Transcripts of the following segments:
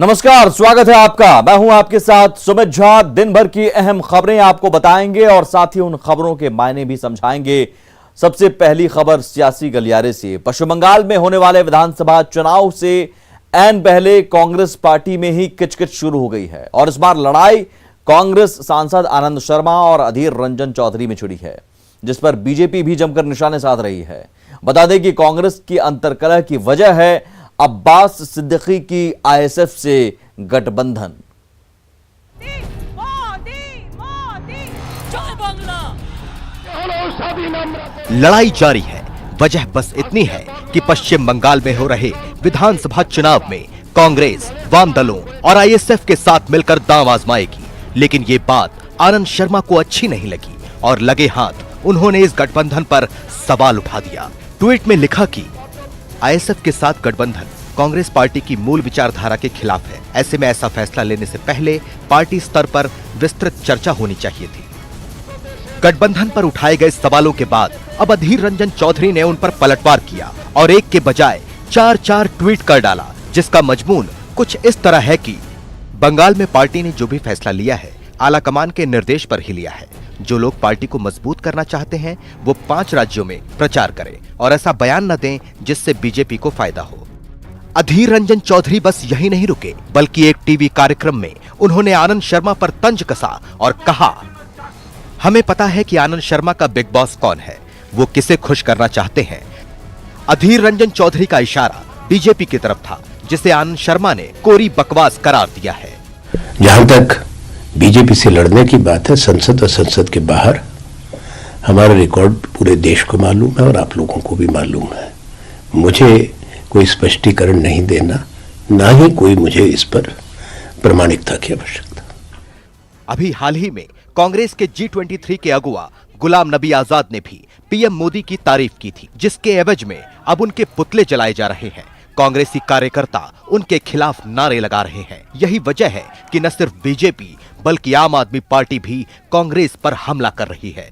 नमस्कार, स्वागत है आपका। मैं हूं आपके साथ सुमित झा। दिन भर की अहम खबरें आपको बताएंगे और साथ ही उन खबरों के मायने भी समझाएंगे। सबसे पहली खबर सियासी गलियारे से। पश्चिम बंगाल में होने वाले विधानसभा चुनाव से ऐन पहले कांग्रेस पार्टी में ही किचकिच शुरू हो गई है और इस बार लड़ाई कांग्रेस सांसद आनंद शर्मा और अधीर रंजन चौधरी में छिड़ी है, जिस पर बीजेपी भी जमकर निशाने साध रही है। बता दें कि कांग्रेस की अंतर्कलह की वजह है अब्बास सिद्दीकी की आईएसएफ से गठबंधन। लड़ाई जारी है। वजह बस इतनी है कि पश्चिम बंगाल में हो रहे विधानसभा चुनाव में कांग्रेस वाम दलों और आईएसएफ के साथ मिलकर दांव आजमाएगी। लेकिन ये बात आनंद शर्मा को अच्छी नहीं लगी और लगे हाथ उन्होंने इस गठबंधन पर सवाल उठा दिया। ट्वीट में लिखा कि आईएसएफ के साथ गठबंधन कांग्रेस पार्टी की मूल विचारधारा के खिलाफ है। ऐसे में ऐसा फैसला लेने से पहले पार्टी स्तर पर विस्तृत चर्चा होनी चाहिए थी। गठबंधन पर उठाए गए सवालों के बाद अब अधीर रंजन चौधरी ने उन पर पलटवार किया और एक के बजाय चार ट्वीट कर डाला, जिसका मजमून कुछ इस तरह है कि बंगाल में पार्टी ने जो भी फैसला लिया है आलाकमान के निर्देश पर ही लिया है। जो लोग पार्टी को मजबूत करना चाहते हैं वो 5 राज्यों में प्रचार करें और ऐसा बयान न दें जिससे बीजेपी को फायदा हो। अधीर रंजन चौधरी बस यही नहीं रुके, बल्कि एक टीवी कार्यक्रम में उन्होंने आनंद शर्मा पर तंज कसा और कहा, हमें पता है कि आनंद शर्मा का बिग बॉस कौन है, वो किसे खुश करना चाहते हैं। अधीर रंजन चौधरी का इशारा बीजेपी की तरफ था, जिसे आनंद शर्मा ने कोरी बकवास करार दिया है। जहां तक बीजेपी से लड़ने की बात है, संसद और संसद के बाहर हमारा रिकॉर्ड पूरे देश को मालूम है और आप लोगों को भी मालूम है। मुझे कोई स्पष्टीकरण नहीं देना, ना ही कोई मुझे इस पर प्रामाणिकता की आवश्यकता। अभी हाल ही में कांग्रेस के G23 के अगुवा गुलाम नबी आजाद ने भी पीएम मोदी की तारीफ की थी, जिसके एवज में अब उनके पुतले जलाए जा रहे हैं। कांग्रेसी कार्यकर्ता उनके खिलाफ नारे लगा रहे हैं। यही वजह है कि न सिर्फ बीजेपी बल्कि आम आदमी पार्टी भी कांग्रेस पर हमला कर रही है।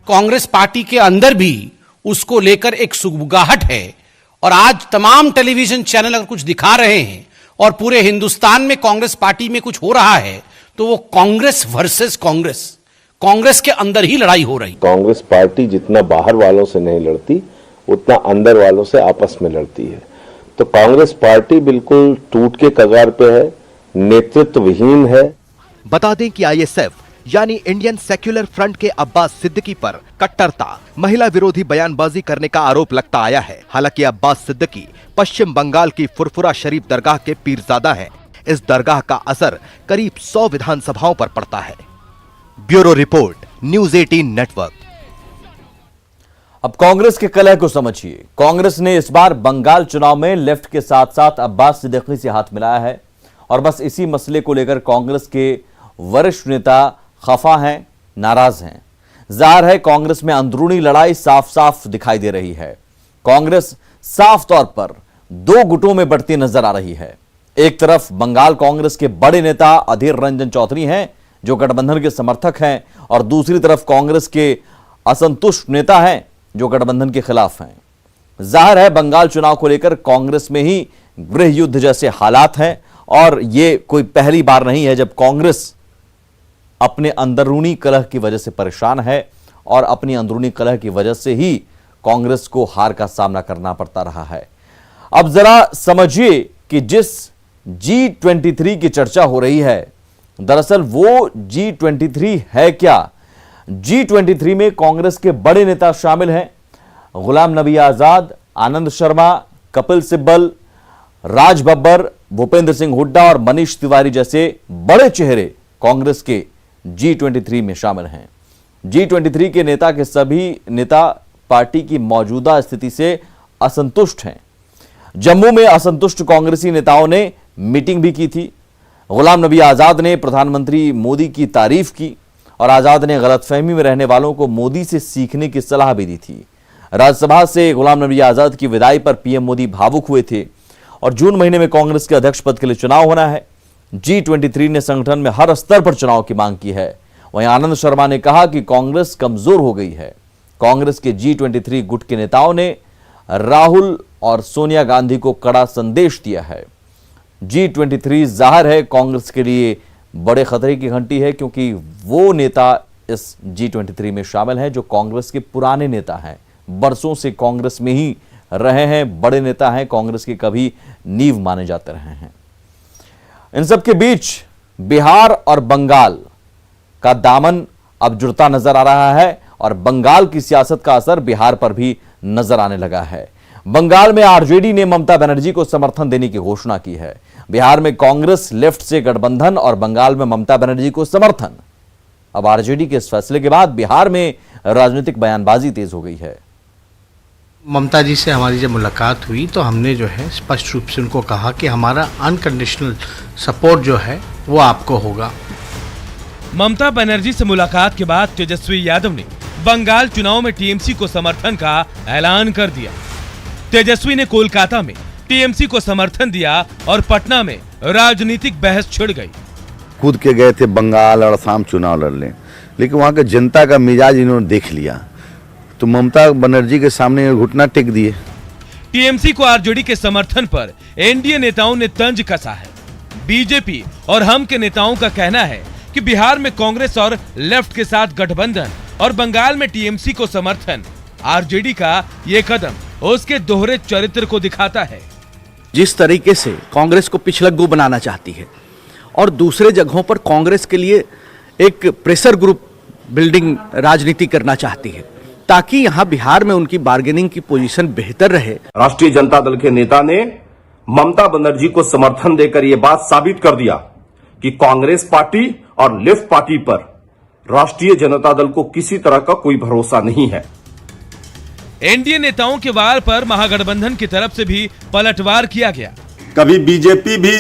कांग्रेस पार्टी के अंदर भी उसको लेकर एक सुगबुगाहट है और आज तमाम टेलीविजन चैनल अगर कुछ दिखा रहे हैं और पूरे हिंदुस्तान में कांग्रेस पार्टी में कुछ हो रहा है तो वो कांग्रेस वर्सेस कांग्रेस के अंदर ही लड़ाई हो रही। कांग्रेस पार्टी जितना बाहर वालों से नहीं लड़ती उतना अंदर वालों से आपस में लड़ती है। तो कांग्रेस पार्टी बिल्कुल टूट के कगार पे है, नेतृत्वहीन है। बता दें कि आईएसएफ यानी इंडियन सेक्युलर फ्रंट के अब्बास सिद्दीकी पर कट्टरता, महिला विरोधी बयानबाजी करने का आरोप लगता आया है। हालांकि अब्बास सिद्दीकी पश्चिम बंगाल की फुरफुरा शरीफ दरगाह के पीरजादा हैं। इस दरगाह का असर करीब 100 विधानसभाओं पर पड़ता है। Bureau report, news 18 network. अब कांग्रेस के कलह को समझिए। कांग्रेस ने इस बार बंगाल चुनाव में लेफ्ट के साथ साथ अब्बास सिद्दीकी से हाथ मिलाया है और बस इसी मसले को लेकर कांग्रेस के वरिष्ठ नेता खफा हैं, नाराज हैं। जाहिर है कांग्रेस में अंदरूनी लड़ाई साफ साफ दिखाई दे रही है। कांग्रेस साफ तौर पर 2 गुटों में बढ़ती नजर आ रही है। एक तरफ बंगाल कांग्रेस के बड़े नेता अधीर रंजन चौधरी हैं, जो गठबंधन के समर्थक हैं, और दूसरी तरफ कांग्रेस के असंतुष्ट नेता हैं जो गठबंधन के खिलाफ हैं। जाहिर है बंगाल चुनाव को लेकर कांग्रेस में ही गृह युद्ध जैसे हालात हैं और यह कोई पहली बार नहीं है जब कांग्रेस अपने अंदरूनी कलह की वजह से परेशान है और अपनी अंदरूनी कलह की वजह से ही कांग्रेस को हार का सामना करना पड़ता रहा है। अब जरा समझिए कि जिस G23 की चर्चा हो रही है, दरअसल वो G23 है क्या। G23 में कांग्रेस के बड़े नेता शामिल हैं। गुलाम नबी आजाद, आनंद शर्मा, कपिल सिब्बल, राज बब्बर, भूपेंद्र सिंह हुड्डा और मनीष तिवारी जैसे बड़े चेहरे कांग्रेस के G23 में शामिल हैं। G23 के नेता के सभी नेता पार्टी की मौजूदा स्थिति से असंतुष्ट हैं। जम्मू में असंतुष्ट कांग्रेसी नेताओं ने मीटिंग भी की थी। गुलाम नबी आजाद ने प्रधानमंत्री मोदी की तारीफ की और आजाद ने गलतफहमी में रहने वालों को मोदी से सीखने की सलाह भी दी थी। राज्यसभा से गुलाम नबी आजाद की विदाई पर पीएम मोदी भावुक हुए थे और जून महीने में कांग्रेस के अध्यक्ष पद के लिए चुनाव होना है। G23 ने संगठन में हर स्तर पर चुनाव की मांग की है। वहीं आनंद शर्मा ने कहा कि कांग्रेस कमजोर हो गई है। कांग्रेस के G23 गुट के नेताओं ने राहुल और सोनिया गांधी को कड़ा संदेश दिया है। G23 जाहिर है कांग्रेस के लिए बड़े खतरे की घंटी है, क्योंकि वो नेता इस G23 में शामिल हैं जो कांग्रेस के पुराने नेता हैं, बरसों से कांग्रेस में ही रहे हैं, बड़े नेता हैं, कांग्रेस के कभी नींव माने जाते रहे हैं। इन सब के बीच बिहार और बंगाल का दामन अब जुड़ता नजर आ रहा है और बंगाल की सियासत का असर बिहार पर भी नजर आने लगा है। बंगाल में आरजेडी ने ममता बनर्जी को समर्थन देने की घोषणा की है। बिहार में कांग्रेस लेफ्ट से गठबंधन और बंगाल में ममता बनर्जी को समर्थन। अब आरजेडी के इस फैसले के बाद बिहार में राजनीतिक बयानबाजी तेज हो गई है। ममता जी से हमारी जब मुलाकात हुई तो हमने जो है स्पष्ट रूप से उनको कहा कि हमारा अनकंडीशनल सपोर्ट जो है वो आपको होगा। ममता बनर्जी से मुलाकात के बाद तेजस्वी यादव ने बंगाल चुनाव में टीएमसी को समर्थन का ऐलान कर दिया। तेजस्वी ने कोलकाता में टीएमसी को समर्थन दिया और पटना में राजनीतिक बहस छिड़ गई। खुद के गए थे बंगाल और असम चुनाव लड़ने, लेकिन वहां के जनता का मिजाज इन्होंने देख लिया तो ममता बनर्जी के सामने घुटना टेक दिए। टीएमसी को आरजेडी के समर्थन पर एनडीए नेताओं ने तंज कसा है। बीजेपी और हम के नेताओं का कहना है कि बिहार में कांग्रेस और लेफ्ट के साथ गठबंधन और बंगाल में टीएमसी को समर्थन, आरजेडी का ये कदम उसके दोहरे चरित्र को दिखाता है। जिस तरीके से कांग्रेस को पिछलग्गू बनाना चाहती है और दूसरे जगहों पर कांग्रेस के लिए एक प्रेशर ग्रुप बिल्डिंग राजनीति करना चाहती है ताकि यहां बिहार में उनकी बार्गेनिंग की पोजीशन बेहतर रहे। राष्ट्रीय जनता दल के नेता ने ममता बनर्जी को समर्थन देकर यह बात साबित कर दिया कि कांग्रेस पार्टी और लेफ्ट पार्टी पर राष्ट्रीय जनता दल को किसी तरह का कोई भरोसा नहीं है। एनडीए नेताओं के वार पर महागठबंधन की तरफ से भी पलटवार किया गया। कभी बीजेपी भी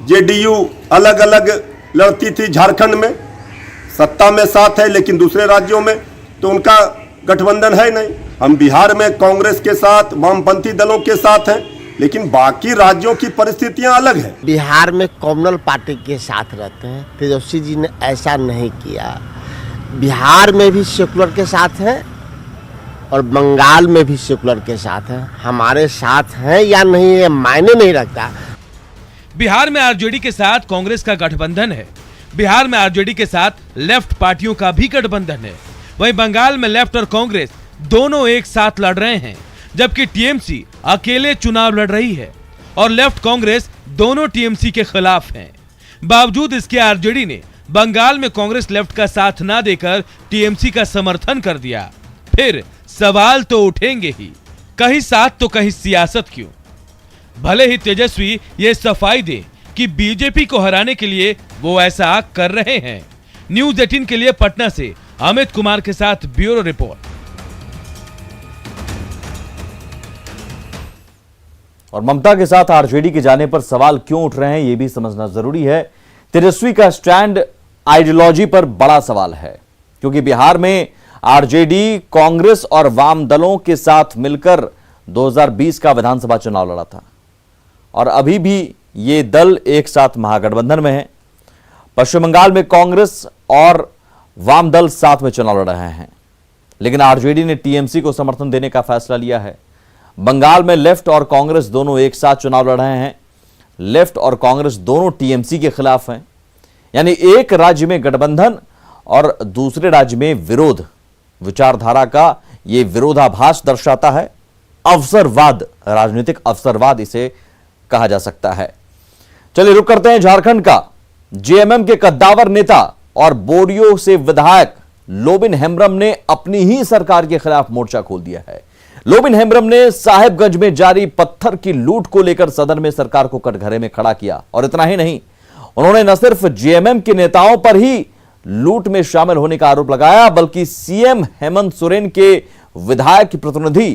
जेडीयू अलग अलग लड़ती थी, झारखंड में सत्ता में साथ है लेकिन दूसरे राज्यों में तो उनका गठबंधन है नहीं। हम बिहार में कांग्रेस के साथ वामपंथी दलों के साथ हैं, लेकिन बाकी राज्यों की परिस्थितियां अलग है। बिहार में कम्युनल पार्टी के साथ रहते हैं, तेजस्वी जी ने ऐसा नहीं किया। बिहार में भी सेकुलर के साथ हैं और बंगाल में भी सेकुलर के साथ हैं। हमारे साथ हैं या नहीं ये मायने नहीं रखता। बिहार में आरजेडी के साथ कांग्रेस का गठबंधन है, बिहार में आरजेडी के साथ लेफ्ट पार्टियों का भी गठबंधन है। वहीं बंगाल में लेफ्ट और कांग्रेस दोनों एक साथ लड़ रहे हैं, जबकि टीएमसी अकेले चुनाव लड़ रही है और लेफ्ट कांग्रेस दोनों टीएमसी के खिलाफ हैं। बावजूद इसके आरजेडी ने बंगाल में कांग्रेस लेफ्ट का साथ ना देकर टीएमसी का समर्थन कर दिया। फिर सवाल तो उठेंगे ही, कहीं साथ तो कहीं सियासत क्यों। भले ही तेजस्वी ये सफाई दे कि बीजेपी को हराने के लिए वो ऐसा कर रहे हैं। न्यूज 18 के लिए पटना से अमित कुमार के साथ ब्यूरो रिपोर्ट। और ममता के साथ आरजेडी के जाने पर सवाल क्यों उठ रहे हैं यह भी समझना जरूरी है। तेजस्वी का स्टैंड आइडियोलॉजी पर बड़ा सवाल है, क्योंकि बिहार में आरजेडी कांग्रेस और वाम दलों के साथ मिलकर 2020 का विधानसभा चुनाव लड़ा था और अभी भी ये दल एक साथ महागठबंधन में है। पश्चिम बंगाल में कांग्रेस और वाम दल साथ में चुनाव लड़ रहे हैं, लेकिन आरजेडी ने टीएमसी को समर्थन देने का फैसला लिया है। बंगाल में लेफ्ट और कांग्रेस दोनों एक साथ चुनाव लड़ रहे हैं। लेफ्ट और कांग्रेस दोनों टीएमसी के खिलाफ हैं, यानी एक राज्य में गठबंधन और दूसरे राज्य में विरोध। विचारधारा का यह विरोधाभास दर्शाता है अवसरवाद, राजनीतिक अवसरवाद इसे कहा जा सकता है। चलिए रुक करते हैं झारखंड का। जेएमएम के कद्दावर नेता और बोरियो से विधायक लोबिन हेम्ब्रम ने अपनी ही सरकार के खिलाफ मोर्चा खोल दिया है। लोबिन हेम्ब्रम ने साहेबगंज में जारी पत्थर की लूट को लेकर सदन में सरकार को कटघरे में खड़ा किया और इतना ही नहीं, उन्होंने न सिर्फ जेएमएम के नेताओं पर ही लूट में शामिल होने का आरोप लगाया, बल्कि सीएम हेमंत सोरेन के विधायक प्रतिनिधि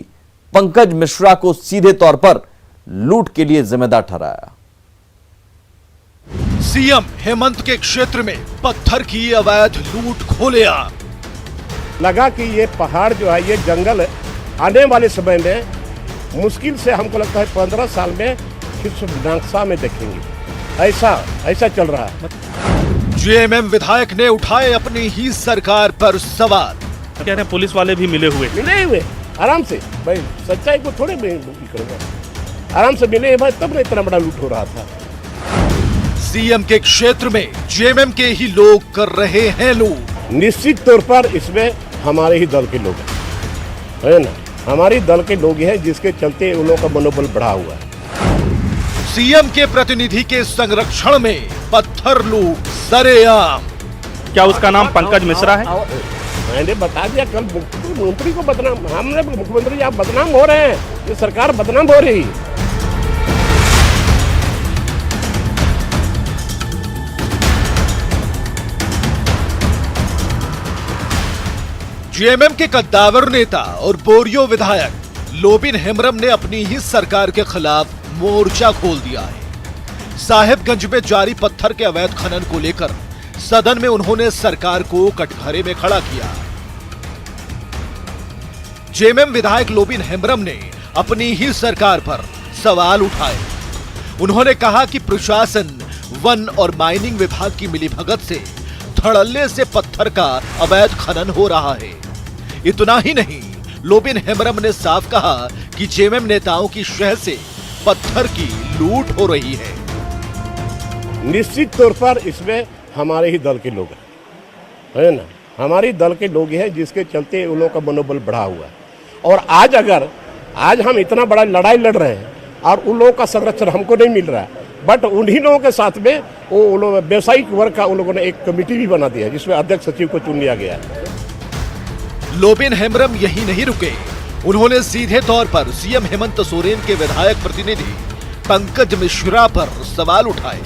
पंकज मिश्रा को सीधे तौर पर लूट के लिए जिम्मेदार ठहराया। सीएम हेमंत के क्षेत्र में पत्थर की अवैध लूट खोलेआम। लगा कि ये पहाड़ जो है, ये जंगल आने वाले समय में मुश्किल से हमको लगता है 15 साल में फिर से नक्शा में देखेंगे। ऐसा चल रहा है। जेएमएम विधायक ने उठाए अपनी ही सरकार पर सवाल। कह रहे पुलिस वाले भी मिले हुए आराम से। भाई सच्चाई को थोड़े में करूंगा, आराम से मिले भाई, तब ना इतना बड़ा लूट हो रहा था। सीएम के क्षेत्र में जेएमएम के ही लोग कर रहे हैं लूट। निश्चित तौर पर इसमें हमारे ही दल के लोग हैं, है ना, हमारी दल के लोग हैं जिसके चलते उन लोगों का मनोबल बढ़ा हुआ है। सीएम के प्रतिनिधि के संरक्षण में पत्थर लूट सरेआम। क्या उसका नाम पंकज मिश्रा है? मैंने बता दिया कल मुख्यमंत्री को बदनाम, हमने मुख्यमंत्री आप बदनाम हो रहे हैं, ये सरकार बदनाम हो रही। जेएमएम के कद्दावर नेता और बोरियो विधायक लोबिन हेम्ब्रम ने अपनी ही सरकार के खिलाफ मोर्चा खोल दिया है। साहिबगंज में जारी पत्थर के अवैध खनन को लेकर सदन में उन्होंने सरकार को कटघरे में खड़ा किया। जेएमएम विधायक लोबिन हेम्ब्रम ने अपनी ही सरकार पर सवाल उठाए। उन्होंने कहा कि प्रशासन, वन और माइनिंग विभाग की मिलीभगत से धड़ल्ले से पत्थर का अवैध खनन हो रहा है। इतना ही नहीं, लोबिन हेम्ब्रम ने साफ कहा कि जेएमएम नेताओं की शह से पत्थर की लूट हो रही है। निश्चित तौर पर इसमें हमारे ही दल के लोग हैं, है ना, हमारी दल के लोग हैं जिसके चलते उन लोगों का मनोबल बढ़ा हुआ है। और आज हम इतना बड़ा लड़ाई लड़ रहे हैं और उन लोगों का संरक्षण हमको नहीं मिल रहा है, बट उन्हीं लोगों के साथ में वो व्यवसायिक वर्ग का उन लोगों ने एक कमेटी भी बना दिया है जिसमें अध्यक्ष सचिव को चुन लिया गया है। लोबिन हेम्ब्रम यही नहीं रुके, उन्होंने सीधे तौर पर सीएम हेमंत सोरेन के विधायक प्रतिनिधि पंकज मिश्रा पर सवाल उठाए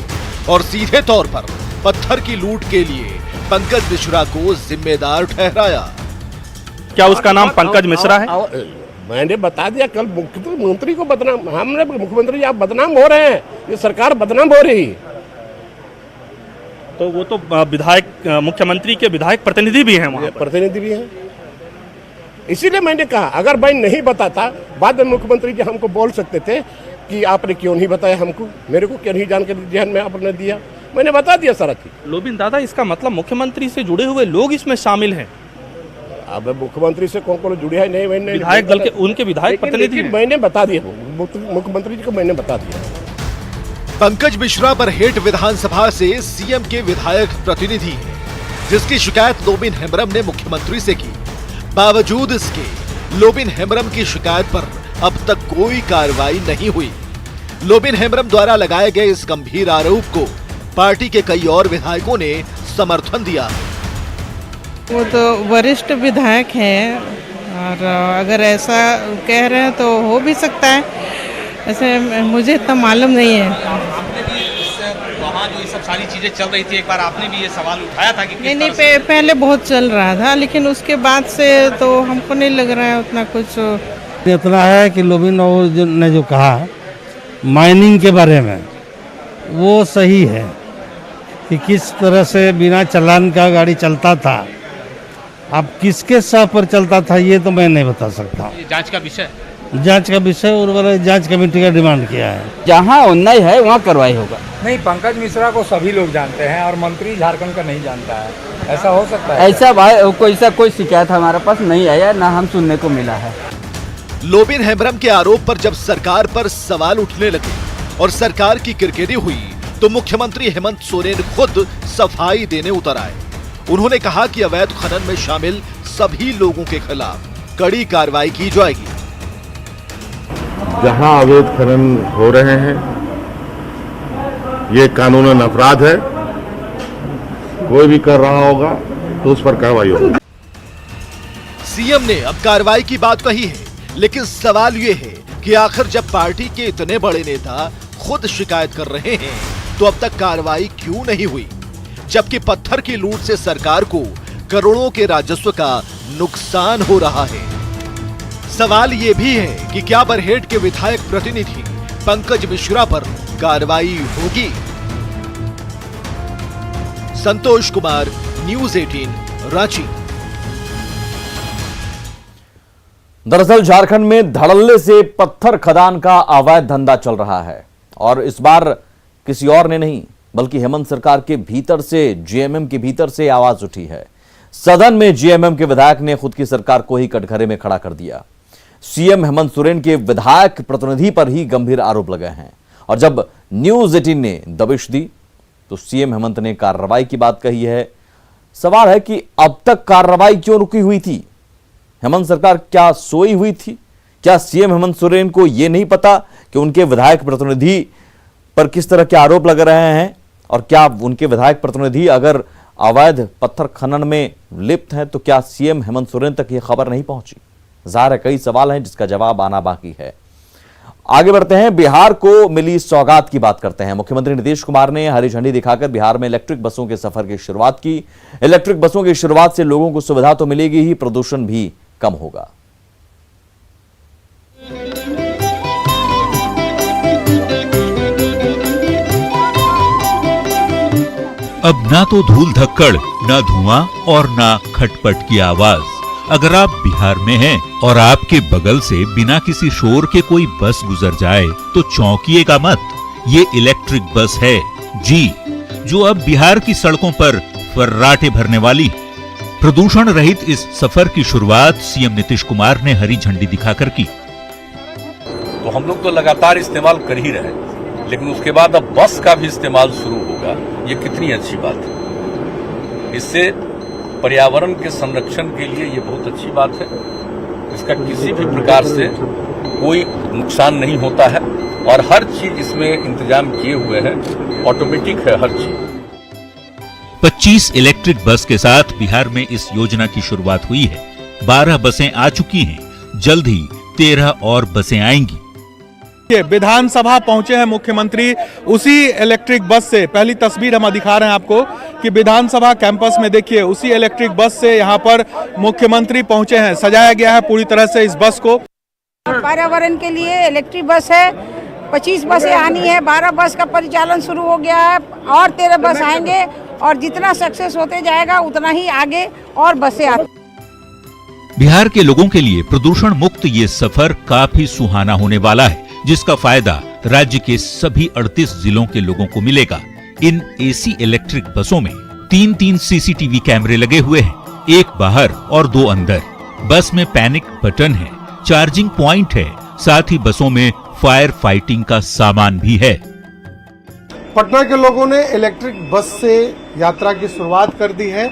और सीधे तौर पर पत्थर की लूट के लिए पंकज मिश्रा को जिम्मेदार ठहराया। क्या उसका नाम पंकज मिश्रा है? मैंने बता दिया कल मुख्यमंत्री को बदनाम, हमने मुख्यमंत्री आप बदनाम हो रहे हैं, ये सरकार बदनाम हो रही। तो वो तो विधायक, मुख्यमंत्री के विधायक प्रतिनिधि भी हैं वहाँ पर। प्रतिनिधि भी हैं, इसीलिए मैंने कहा अगर मैं नहीं बताता बाद में मुख्यमंत्री जी हमको बोल सकते थे कि आपने क्यों नहीं बताया हमको, मेरे को क्यों नहीं जानकारी ध्यान में आपने दिया, मैंने बता दिया सारा चीज। लोबिन दादा, इसका मतलब मुख्यमंत्री से जुड़े हुए लोग इसमें शामिल हैं? अब मुख्यमंत्री से कौन जुड़े है नहीं, मैंने विधायक दल के उनके विधायक प्रतिनिधि मैंने बता दिया, मुख्यमंत्री जी को मैंने बता दिया। पंकज मिश्रा पर हेठ विधानसभा से सीएम के विधायक प्रतिनिधि हैं, जिसकी शिकायत लोबिन हेम्ब्रम ने मुख्यमंत्री से की। बावजूद इसके लोबिन हेम्ब्रम की शिकायत पर अब तक कोई कार्रवाई नहीं हुई। लोबिन हेम्ब्रम द्वारा लगाए गए इस गंभीर आरोप को पार्टी के कई और विधायकों ने समर्थन दिया। वो तो वरिष्ठ विधायक हैं और अगर ऐसा कह रहे हैं तो हो भी सकता है, ऐसे मुझे इतना मालूम नहीं है। आपने भी वहाँ जो ये सब सारी चीजें चल रही थी, एक बार आपने भी ये सवाल उठाया था कि नहीं, पहले बहुत चल रहा था, लेकिन उसके बाद से तो हमको नहीं लग रहा है उतना कुछ। इतना है कि लोबिन ने जो कहा माइनिंग के बारे में, वो सही है कि किस तरह से बिना चालान का गाड़ी चलता था। अब किसके सह पर चलता था ये तो मैं नहीं बता सकता। जांच का विषय और वाला जांच कमेटी का डिमांड किया है। जहाँ अन्याय है वहाँ कार्रवाई होगा। नहीं, पंकज मिश्रा को सभी लोग जानते हैं और मंत्री झारखंड का नहीं जानता है, ऐसा हो सकता है? ऐसा भाई कोई शिकायत हमारे पास नहीं आया, ना हम सुनने को मिला है। लोबिन हेम्ब्रम के आरोप पर जब सरकार पर सवाल उठने लगे और सरकार की किरकिरी हुई तो मुख्यमंत्री हेमंत सोरेन खुद सफाई देने उतर आए। उन्होंने कहा कि अवैध खनन में शामिल सभी लोगों के खिलाफ कड़ी कार्रवाई की जाएगी। जहां अवैध खनन हो रहे हैं ये कानूनन अपराध है, कोई भी कर रहा होगा तो उस पर कार्रवाई होगी। सीएम ने अब कार्रवाई की बात कही है, लेकिन सवाल ये है कि आखिर जब पार्टी के इतने बड़े नेता खुद शिकायत कर रहे हैं तो अब तक कार्रवाई क्यों नहीं हुई, जबकि पत्थर की लूट से सरकार को करोड़ों के राजस्व का नुकसान हो रहा है। सवाल ये भी है कि क्या बरहेट के विधायक प्रतिनिधि पंकज मिश्रा पर कार्रवाई होगी। संतोष कुमार, न्यूज़ 18, रांची। दरअसल झारखंड में धड़ल्ले से पत्थर खदान का अवैध धंधा चल रहा है और इस बार किसी और ने नहीं बल्कि हेमंत सरकार के भीतर से, जेएमएम के भीतर से आवाज उठी है। सदन में जेएमएम के विधायक ने खुद की सरकार को ही कटघरे में खड़ा कर दिया। सीएम हेमंत सोरेन के विधायक प्रतिनिधि पर ही गंभीर आरोप लगे हैं और जब न्यूज़ 18 ने दबिश दी तो सीएम हेमंत ने कार्रवाई की बात कही है। सवाल है कि अब तक कार्रवाई क्यों रुकी हुई थी? हेमंत सरकार क्या सोई हुई थी? क्या सीएम हेमंत सोरेन को यह नहीं पता कि उनके विधायक प्रतिनिधि पर किस तरह के आरोप लग रहे हैं? और क्या उनके विधायक प्रतिनिधि अगर अवैध पत्थर खनन में लिप्त हैं तो क्या सीएम हेमंत सोरेन तक यह खबर नहीं पहुंची? ज़ाहिर है कई सवाल हैं जिसका जवाब आना बाकी है। आगे बढ़ते हैं, बिहार को मिली सौगात की बात करते हैं। मुख्यमंत्री नीतीश कुमार ने हरी झंडी दिखाकर बिहार में इलेक्ट्रिक बसों के सफर की शुरुआत की। इलेक्ट्रिक बसों की शुरुआत से लोगों को सुविधा तो मिलेगी ही, प्रदूषण भी कम होगा। अब ना तो धूल धक्कड़, ना धुआं और ना खटपट की आवाज। अगर आप बिहार में हैं और आपके बगल से बिना किसी शोर के कोई बस गुजर जाए तो चौंकिएगा मत। ये इलेक्ट्रिक बस है जी, जो अब बिहार की सड़कों पर फर्राटे भरने वाली। प्रदूषण रहित इस सफर की शुरुआत सीएम नीतीश कुमार ने हरी झंडी दिखाकर की। तो हम लोग तो लगातार इस्तेमाल कर ही रहे, लेकिन उसके बाद अब बस का भी इस्तेमाल शुरू होगा। ये कितनी अच्छी बात है। इससे पर्यावरण के संरक्षण के लिए ये बहुत अच्छी बात है। इसका किसी भी प्रकार से कोई नुकसान नहीं होता है और हर चीज इसमें इंतजाम किए हुए हैं, ऑटोमेटिक है हर चीज। 25 इलेक्ट्रिक बस के साथ बिहार में इस योजना की शुरुआत हुई है। 12 बसें आ चुकी हैं, जल्द ही 13 और बसें आएंगी। विधानसभा पहुंचे हैं मुख्यमंत्री उसी इलेक्ट्रिक बस से। पहली तस्वीर हम दिखा रहे हैं आपको कि विधानसभा कैंपस में देखिए उसी इलेक्ट्रिक बस से यहां पर मुख्यमंत्री पहुंचे हैं। सजाया गया है पूरी तरह से इस बस को। पर्यावरण के लिए इलेक्ट्रिक बस है, 25 बसें आनी है, 12 बस का परिचालन शुरू हो गया है और 13 बस आएंगे और जितना सक्सेस होते जाएगा उतना ही आगे और बसें आती। बिहार के लोगों के लिए प्रदूषण मुक्त ये सफर काफी सुहाना होने वाला है, जिसका फायदा राज्य के सभी 38 जिलों के लोगों को मिलेगा। इन एसी इलेक्ट्रिक बसों में 3-3 सीसीटीवी कैमरे लगे हुए हैं, एक बाहर और 2 अंदर। बस में पैनिक बटन है, चार्जिंग पॉइंट है, साथ ही बसों में फायर फाइटिंग का सामान भी है। पटना के लोगों ने इलेक्ट्रिक बस से यात्रा की शुरुआत कर दी है।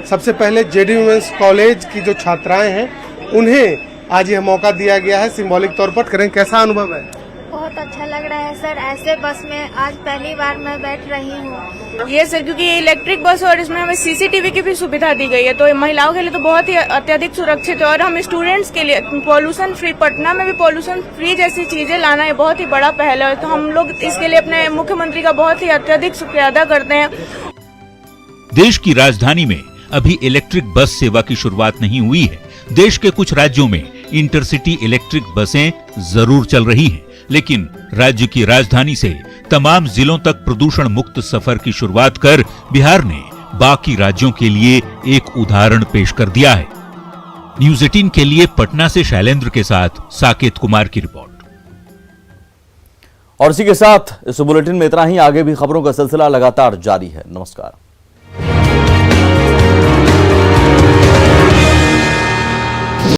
सबसे पहले जेडी वुमेन्स कॉलेज की जो छात्राएं हैं उन्हें आज यह मौका दिया गया है सिंबॉलिक तौर पर। करें, कैसा अनुभव है? बहुत अच्छा लग रहा है सर, ऐसे बस में आज पहली बार मैं बैठ रही हूँ। ये सर क्योंकि ये इलेक्ट्रिक बस और इसमें हमें सीसीटीवी की भी सुविधा दी गई है, तो महिलाओं के लिए तो बहुत ही अत्यधिक सुरक्षित है। और हम स्टूडेंट्स के लिए पॉल्यूशन फ्री, पटना में भी पॉल्यूशन फ्री जैसी चीजें लाना ये बहुत ही बड़ा पहल है। तो हम लोग इसके लिए अपने मुख्यमंत्री का बहुत ही अत्यधिक शुक्रिया अदा करते हैं। देश की राजधानी में अभी इलेक्ट्रिक बस सेवा की शुरुआत नहीं हुई है। देश के कुछ राज्यों में इंटरसिटी इलेक्ट्रिक बसें जरूर चल रही हैं, लेकिन राज्य की राजधानी से तमाम जिलों तक प्रदूषण मुक्त सफर की शुरुआत कर बिहार ने बाकी राज्यों के लिए एक उदाहरण पेश कर दिया है। न्यूज़ 18 के लिए पटना से शैलेंद्र के साथ साकेत कुमार की रिपोर्ट। और इसी के साथ इस बुलेटिन में इतना ही। आगे भी खबरों का सिलसिला लगातार जारी है। नमस्कार।